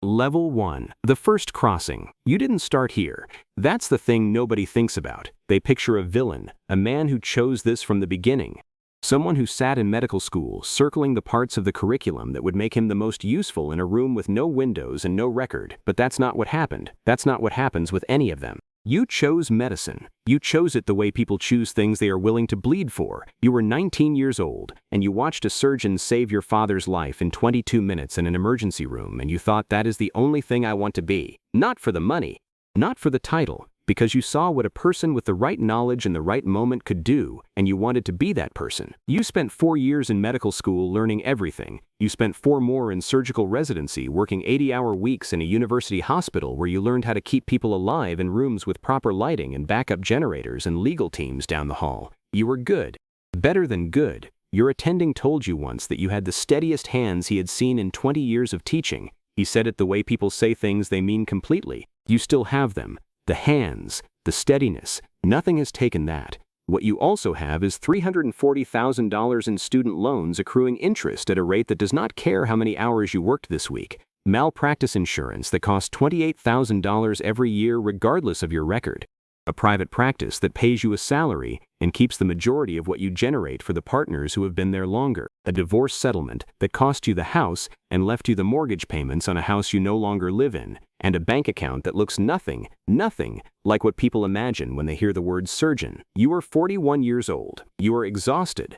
Level 1. The first crossing. You didn't start here. That's the thing nobody thinks about. They picture a villain, a man who chose this from the beginning. Someone who sat in medical school, circling the parts of the curriculum that would make him the most useful in a room with no windows and no record. But that's not what happened. That's not what happens with any of them. You chose medicine. You chose it the way people choose things they are willing to bleed for. You were 19 years old, and you watched a surgeon save your father's life in 22 minutes in an emergency room, and you thought, that is the only thing I want to be. Not for the money, not for the title, because you saw what a person with the right knowledge in the right moment could do, and you wanted to be that person. You spent 4 years in medical school learning everything. You spent 4 more in surgical residency working 80-hour weeks in a university hospital where you learned how to keep people alive in rooms with proper lighting and backup generators and legal teams down the hall. You were good. Better than good. Your attending told you once that you had the steadiest hands he had seen in 20 years of teaching. He said it the way people say things they mean completely. You still have them. The hands, the steadiness, nothing has taken that. What you also have is $340,000 in student loans accruing interest at a rate that does not care how many hours you worked this week. Malpractice insurance that costs $28,000 every year regardless of your record. A private practice that pays you a salary and keeps the majority of what you generate for the partners who have been there longer. A divorce settlement that cost you the house and left you the mortgage payments on a house you no longer live in. And a bank account that looks nothing like what people imagine when they hear the word surgeon. You are 41 years old. You are exhausted.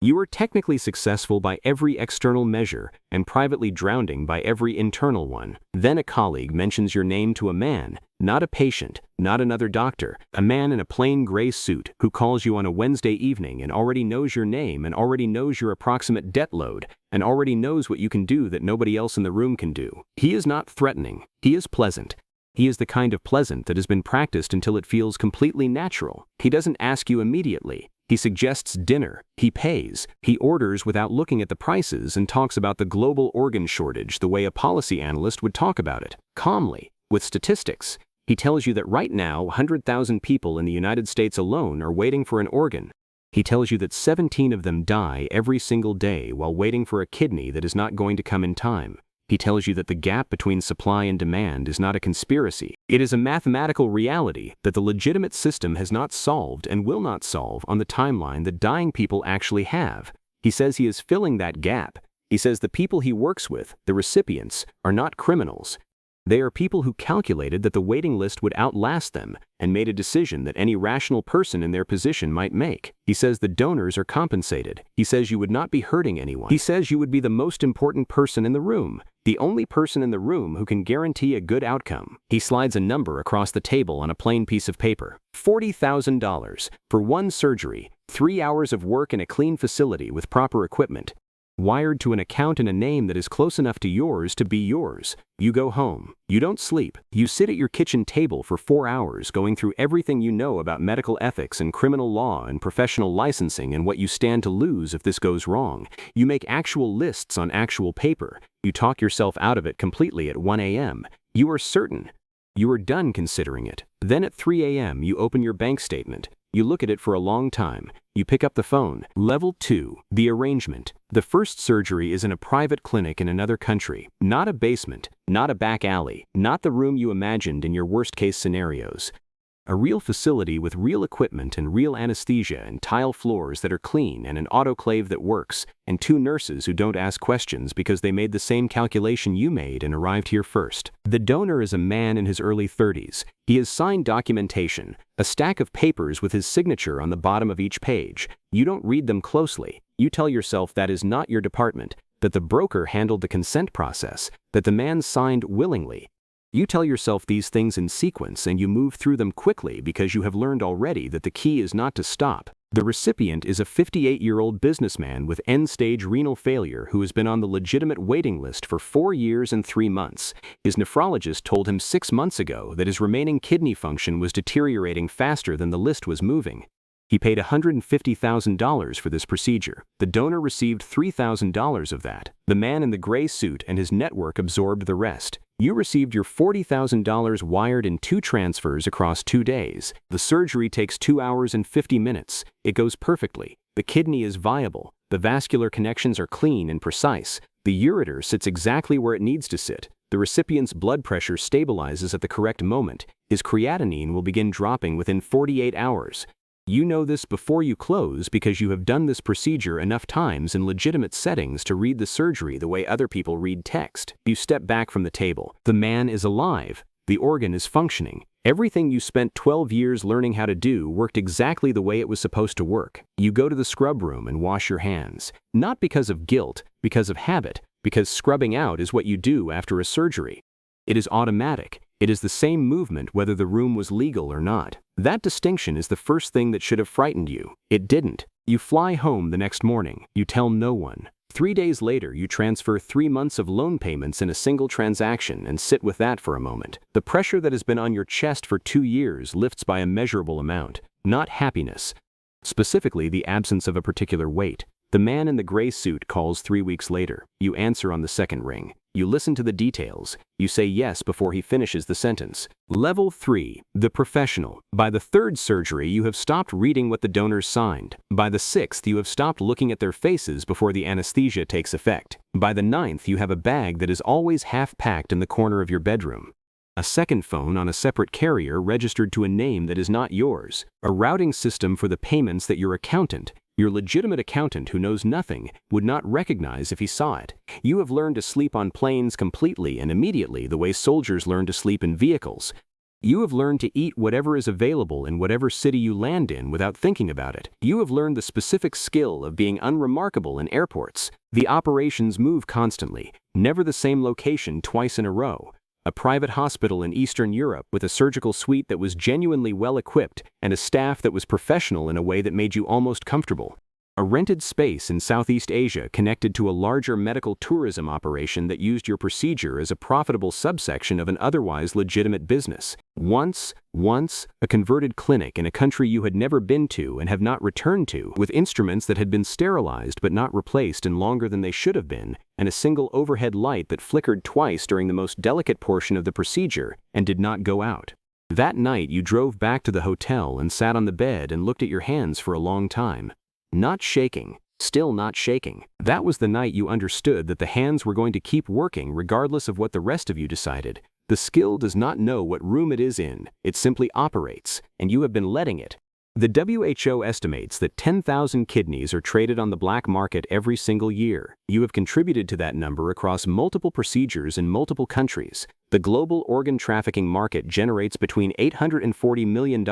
You are technically successful by every external measure and privately drowning by every internal one. Then a colleague mentions your name to a man, not a patient, not another doctor, a man in a plain gray suit who calls you on a Wednesday evening and already knows your name and already knows your approximate debt load and already knows what you can do that nobody else in the room can do. He is not threatening. He is pleasant. He is the kind of pleasant that has been practiced until it feels completely natural. He doesn't ask you immediately. He suggests dinner. He pays. He orders without looking at the prices and talks about the global organ shortage the way a policy analyst would talk about it, calmly, with statistics. He tells you that right now 100,000 people in the United States alone are waiting for an organ. He tells you that 17 of them die every single day while waiting for a kidney that is not going to come in time. He tells you that the gap between supply and demand is not a conspiracy. It is a mathematical reality that the legitimate system has not solved and will not solve on the timeline that dying people actually have. He says he is filling that gap. He says the people he works with, the recipients, are not criminals. They are people who calculated that the waiting list would outlast them and made a decision that any rational person in their position might make. He says the donors are compensated. He says you would not be hurting anyone. He says you would be the most important person in the room, the only person in the room who can guarantee a good outcome. He slides a number across the table on a plain piece of paper. $40,000 for one surgery, 3 hours of work in a clean facility with proper equipment. Wired to an account in a name that is close enough to yours to be yours. You go home. You don't sleep. You sit at your kitchen table for 4 hours going through everything you know about medical ethics and criminal law and professional licensing and what you stand to lose if this goes wrong. You make actual lists on actual paper. You talk yourself out of it completely at 1 a.m. You are certain. You are done considering it. Then at 3 a.m. you open your bank statement. You look at it for a long time. You pick up the phone. Level 2. The arrangement. The first surgery is in a private clinic in another country. Not a basement, not a back alley, not the room you imagined in your worst-case scenarios. A real facility with real equipment and real anesthesia and tile floors that are clean and an autoclave that works, and 2 nurses who don't ask questions because they made the same calculation you made and arrived here first. The donor is a man in his early 30s. He has signed documentation, a stack of papers with his signature on the bottom of each page. You don't read them closely. You tell yourself that is not your department, that the broker handled the consent process, that the man signed willingly. You tell yourself these things in sequence and you move through them quickly because you have learned already that the key is not to stop. The recipient is a 58-year-old businessman with end-stage renal failure who has been on the legitimate waiting list for 4 years and 3 months. His nephrologist told him 6 months ago that his remaining kidney function was deteriorating faster than the list was moving. He paid $150,000 for this procedure. The donor received $3,000 of that. The man in the gray suit and his network absorbed the rest. You received your $40,000 wired in 2 transfers across 2 days. The surgery takes 2 hours and 50 minutes. It goes perfectly. The kidney is viable. The vascular connections are clean and precise. The ureter sits exactly where it needs to sit. the recipient's blood pressure stabilizes at the correct moment, his creatinine will begin dropping within 48 hours. You know this before you close because you have done this procedure enough times in legitimate settings to read the surgery the way other people read text. You step back from the table. The man is alive. The organ is functioning. Everything you spent 12 years learning how to do worked exactly the way it was supposed to work. You go to the scrub room and wash your hands. Not because of guilt, because of habit, because scrubbing out is what you do after a surgery. It is automatic. It is the same movement whether the room was legal or not. That distinction is the first thing that should have frightened you. It didn't. You fly home the next morning. You tell no one. 3 days later, you transfer 3 months of loan payments in a single transaction and sit with that for a moment. The pressure that has been on your chest for 2 years lifts by a measurable amount, not happiness. Specifically, the absence of a particular weight. The man in the gray suit calls 3 weeks later. You answer on the second ring. You listen to the details. You say yes before he finishes the sentence. Level 3, the professional. By the 3rd surgery, you have stopped reading what the donors signed. By the 6th, you have stopped looking at their faces before the anesthesia takes effect. By the 9th, you have a bag that is always half packed in the corner of your bedroom. A second phone on a separate carrier registered to a name that is not yours. A routing system for the payments that your accountant, your legitimate accountant who knows nothing, would not recognize if he saw it. You have learned to sleep on planes completely and immediately the way soldiers learn to sleep in vehicles. You have learned to eat whatever is available in whatever city you land in without thinking about it. You have learned the specific skill of being unremarkable in airports. The operations move constantly, never the same location twice in a row. A private hospital in Eastern Europe with a surgical suite that was genuinely well equipped and a staff that was professional in a way that made you almost comfortable. A rented space in Southeast Asia connected to a larger medical tourism operation that used your procedure as a profitable subsection of an otherwise legitimate business. Once, a converted clinic in a country you had never been to and have not returned to, with instruments that had been sterilized but not replaced in longer than they should have been, and a single overhead light that flickered twice during the most delicate portion of the procedure and did not go out. That night you drove back to the hotel and sat on the bed and looked at your hands for a long time. Not shaking, still not shaking. That was the night you understood that the hands were going to keep working regardless of what the rest of you decided. The skill does not know what room it is in, it simply operates, and you have been letting it. The WHO estimates that 10,000 kidneys are traded on the black market every single year. You have contributed to that number across multiple procedures in multiple countries. The global organ trafficking market generates between $840 million and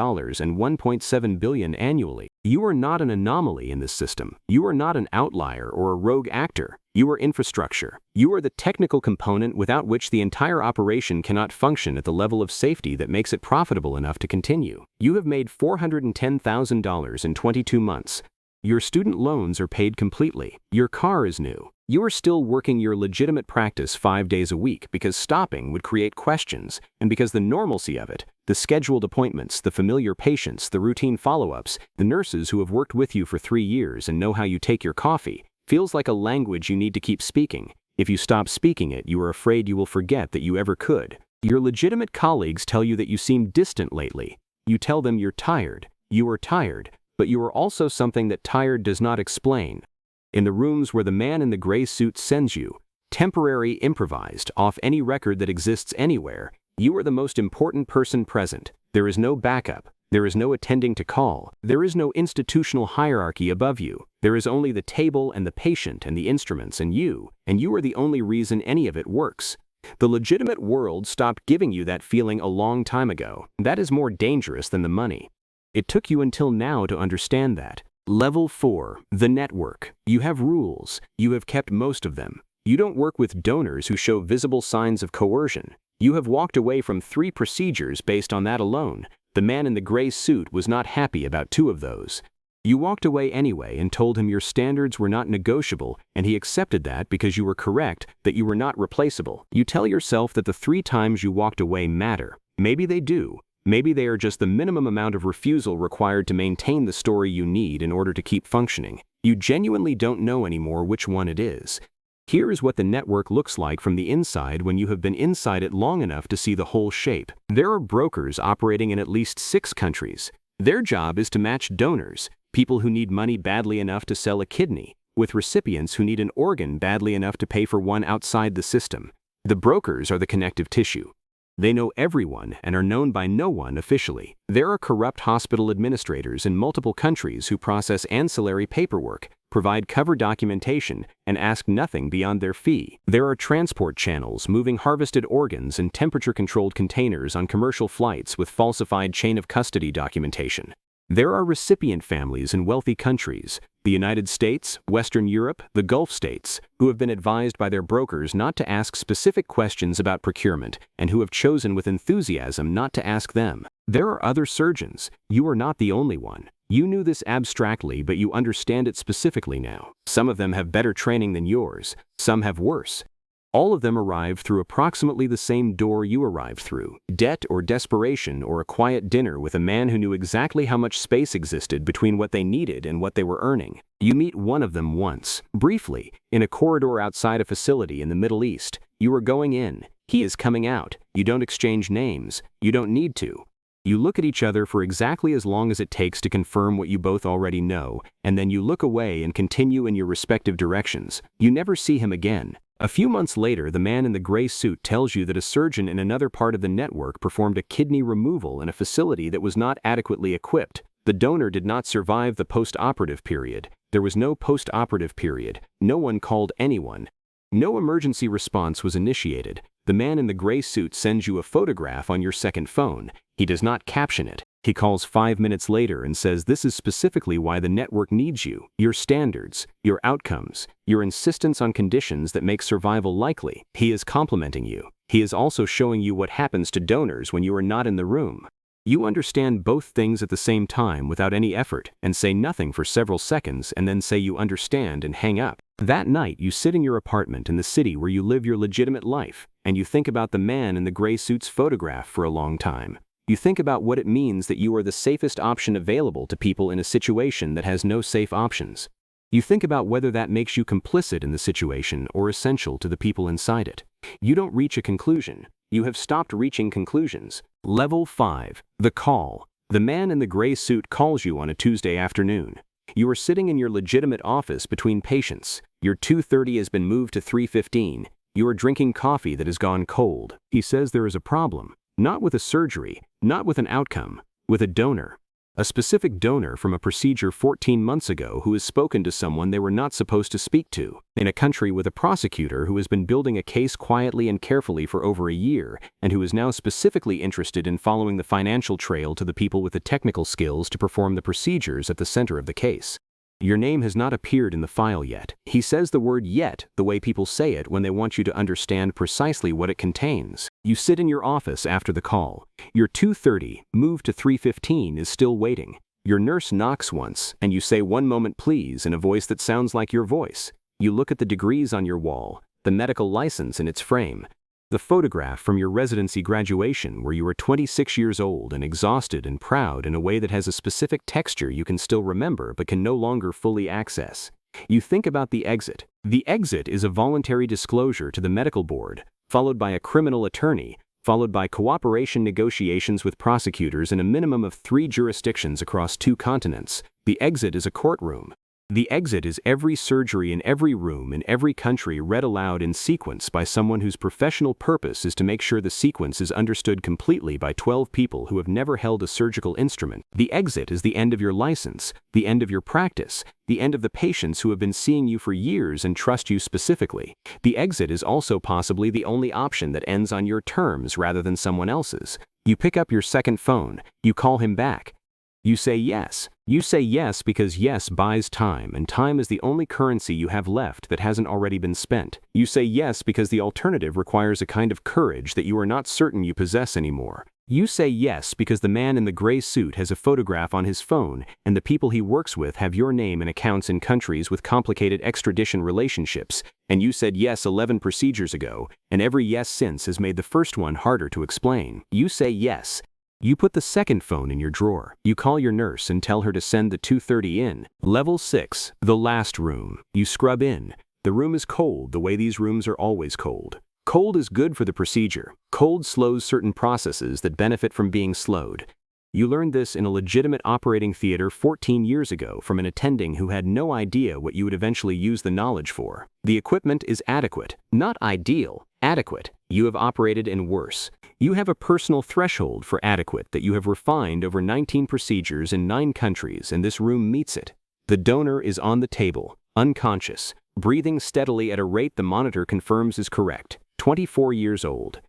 $1.7 billion annually. You are not an anomaly in this system. You are not an outlier or a rogue actor. You are infrastructure. You are the technical component without which the entire operation cannot function at the level of safety that makes it profitable enough to continue. You have made $410,000 in 22 months. Your student loans are paid completely. Your car is new. You are still working your legitimate practice 5 days a week because stopping would create questions, and because the normalcy of it, the scheduled appointments, the familiar patients, the routine follow-ups, the nurses who have worked with you for 3 years and know how you take your coffee, feels like a language you need to keep speaking. If you stop speaking it, you are afraid you will forget that you ever could. Your legitimate colleagues tell you that you seem distant lately. You tell them you're tired. You are tired, but you are also something that tired does not explain. In the rooms where the man in the gray suit sends you, temporary, improvised, off any record that exists anywhere, you are the most important person present. There is no backup. There is no attending to call. There is no institutional hierarchy above you. There is only the table and the patient and the instruments and you are the only reason any of it works. The legitimate world stopped giving you that feeling a long time ago. That is more dangerous than the money. It took you until now to understand that. Level 4, the network. You have rules. You have kept most of them. You don't work with donors who show visible signs of coercion. You have walked away from 3 procedures based on that alone. The man in the gray suit was not happy about 2 of those. You walked away anyway and told him your standards were not negotiable, and he accepted that because you were correct, that you were not replaceable. You tell yourself that the 3 times you walked away matter. Maybe they do. Maybe they are just the minimum amount of refusal required to maintain the story you need in order to keep functioning. You genuinely don't know anymore which one it is. Here is what the network looks like from the inside when you have been inside it long enough to see the whole shape. There are brokers operating in at least 6 countries. Their job is to match donors, people who need money badly enough to sell a kidney, with recipients who need an organ badly enough to pay for one outside the system. The brokers are the connective tissue. They know everyone and are known by no one officially. There are corrupt hospital administrators in multiple countries who process ancillary paperwork, provide cover documentation, and ask nothing beyond their fee. There are transport channels moving harvested organs in temperature-controlled containers on commercial flights with falsified chain of custody documentation. There are recipient families in wealthy countries, the United States, Western Europe, the Gulf states, who have been advised by their brokers not to ask specific questions about procurement and who have chosen with enthusiasm not to ask them. There are other surgeons. You are not the only one. You knew this abstractly, but you understand it specifically now. Some of them have better training than yours. Some have worse. All of them arrived through approximately the same door you arrived through. Debt or desperation or a quiet dinner with a man who knew exactly how much space existed between what they needed and what they were earning. You meet one of them once, briefly, in a corridor outside a facility in the Middle East. You are going in. He is coming out. You don't exchange names. You don't need to. You look at each other for exactly as long as it takes to confirm what you both already know, and then you look away and continue in your respective directions. You never see him again. A few months later, the man in the gray suit tells you that a surgeon in another part of the network performed a kidney removal in a facility that was not adequately equipped. The donor did not survive the post-operative period. There was no post-operative period. No one called anyone. No emergency response was initiated. The man in the gray suit sends you a photograph on your second phone. He does not caption it. He calls 5 minutes later and says this is specifically why the network needs you, your standards, your outcomes, your insistence on conditions that make survival likely. He is complimenting you. He is also showing you what happens to donors when you are not in the room. You understand both things at the same time without any effort and say nothing for several seconds and then say you understand and hang up. That night, you sit in your apartment in the city where you live your legitimate life, and you think about the man in the gray suit's photograph for a long time. You think about what it means that you are the safest option available to people in a situation that has no safe options. You think about whether that makes you complicit in the situation or essential to the people inside it. You don't reach a conclusion. You have stopped reaching conclusions. Level 5. The call. The man in the gray suit calls you on a Tuesday afternoon. You are sitting in your legitimate office between patients. Your 2:30 has been moved to 3:15. You are drinking coffee that has gone cold. He says there is a problem. Not with a surgery, not with an outcome, with a donor. A specific donor from a procedure 14 months ago who has spoken to someone they were not supposed to speak to, in a country with a prosecutor who has been building a case quietly and carefully for over a year, and who is now specifically interested in following the financial trail to the people with the technical skills to perform the procedures at the center of the case. Your name has not appeared in the file yet. He says the word yet the way people say it when they want you to understand precisely what it contains. You sit in your office after the call. Your 2:30, moved to 3:15, is still waiting. Your nurse knocks once, and you say 1 moment please in a voice that sounds like your voice. You look at the degrees on your wall, the medical license in its frame, the photograph from your residency graduation where you were 26 years old and exhausted and proud in a way that has a specific texture you can still remember but can no longer fully access. You think about the exit. The exit is a voluntary disclosure to the medical board, followed by a criminal attorney, followed by cooperation negotiations with prosecutors in a minimum of 3 jurisdictions across 2 continents. The exit is a courtroom. The exit is every surgery in every room in every country read aloud in sequence by someone whose professional purpose is to make sure the sequence is understood completely by 12 people who have never held a surgical instrument. The exit is the end of your license, the end of your practice, the end of the patients who have been seeing you for years and trust you specifically. The exit is also possibly the only option that ends on your terms rather than someone else's. You pick up your second phone. You call him back. You say yes. You say yes because yes buys time, and time is the only currency you have left that hasn't already been spent. You say yes because the alternative requires a kind of courage that you are not certain you possess anymore. You say yes because the man in the gray suit has a photograph on his phone, and the people he works with have your name and accounts in countries with complicated extradition relationships, and you said yes 11 procedures ago, and every yes since has made the first one harder to explain. You say yes. You put the second phone in your drawer. You call your nurse and tell her to send the 2:30 in. Level 6, the last room. You scrub in. The room is cold the way these rooms are always cold. Cold is good for the procedure. Cold slows certain processes that benefit from being slowed. You learned this in a legitimate operating theater 14 years ago from an attending who had no idea what you would eventually use the knowledge for. The equipment is adequate, not ideal, adequate. You have operated in worse. You have a personal threshold for adequate that you have refined over 19 procedures in 9 countries, and this room meets it. The donor is on the table, unconscious, breathing steadily at a rate the monitor confirms is correct, 24 years old.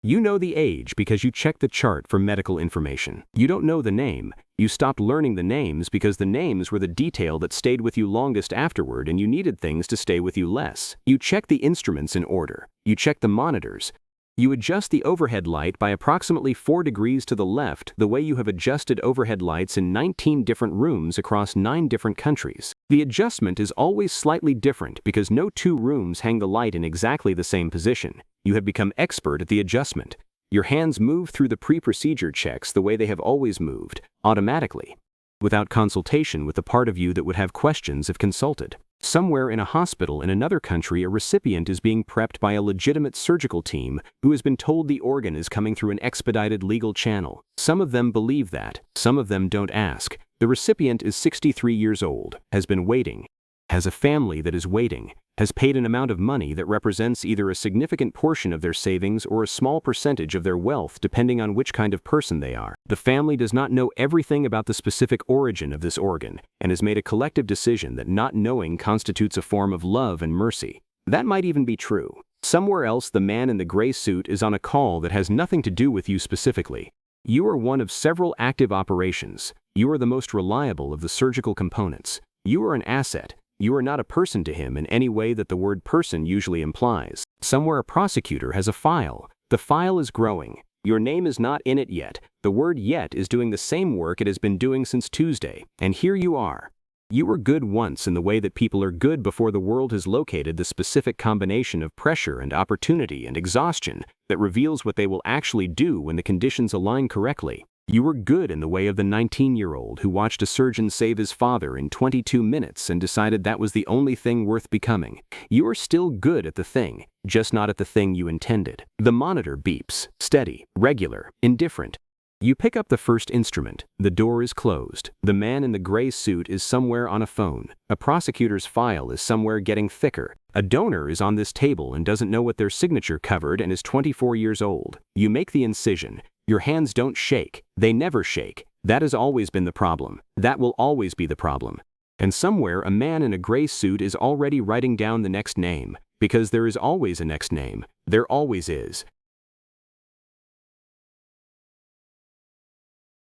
You know the age because you checked the chart for medical information. You don't know the name. You stopped learning the names because the names were the detail that stayed with you longest afterward, and you needed things to stay with you less. You check the instruments in order. You check the monitors. You adjust the overhead light by approximately 4 degrees to the left, the way you have adjusted overhead lights in 19 different rooms across 9 different countries. The adjustment is always slightly different because no 2 rooms hang the light in exactly the same position. You have become expert at the adjustment. Your hands move through the pre-procedure checks the way they have always moved, automatically, without consultation with the part of you that would have questions if consulted. Somewhere in a hospital in another country, a recipient is being prepped by a legitimate surgical team who has been told the organ is coming through an expedited legal channel. Some of them believe that, some of them don't ask. The recipient is 63 years old, has been waiting, has a family that is waiting, has paid an amount of money that represents either a significant portion of their savings or a small percentage of their wealth depending on which kind of person they are. The family does not know everything about the specific origin of this organ and has made a collective decision that not knowing constitutes a form of love and mercy. That might even be true. Somewhere else, the man in the gray suit is on a call that has nothing to do with you specifically. You are one of several active operations. You are the most reliable of the surgical components. You are an asset. You are not a person to him in any way that the word person usually implies. Somewhere a prosecutor has a file. The file is growing. Your name is not in it yet. The word yet is doing the same work it has been doing since Tuesday. And here you are. You were good once in the way that people are good before the world has located the specific combination of pressure and opportunity and exhaustion that reveals what they will actually do when the conditions align correctly. You were good in the way of the 19-year-old who watched a surgeon save his father in 22 minutes and decided that was the only thing worth becoming. You are still good at the thing, just not at the thing you intended. The monitor beeps, steady, regular, indifferent. You pick up the first instrument. The door is closed. The man in the gray suit is somewhere on a phone. A prosecutor's file is somewhere getting thicker. A donor is on this table and doesn't know what their signature covered and is 24 years old. You make the incision. Your hands don't shake. They never shake. That has always been the problem. That will always be the problem. And somewhere a man in a gray suit is already writing down the next name, because there is always a next name. There always is.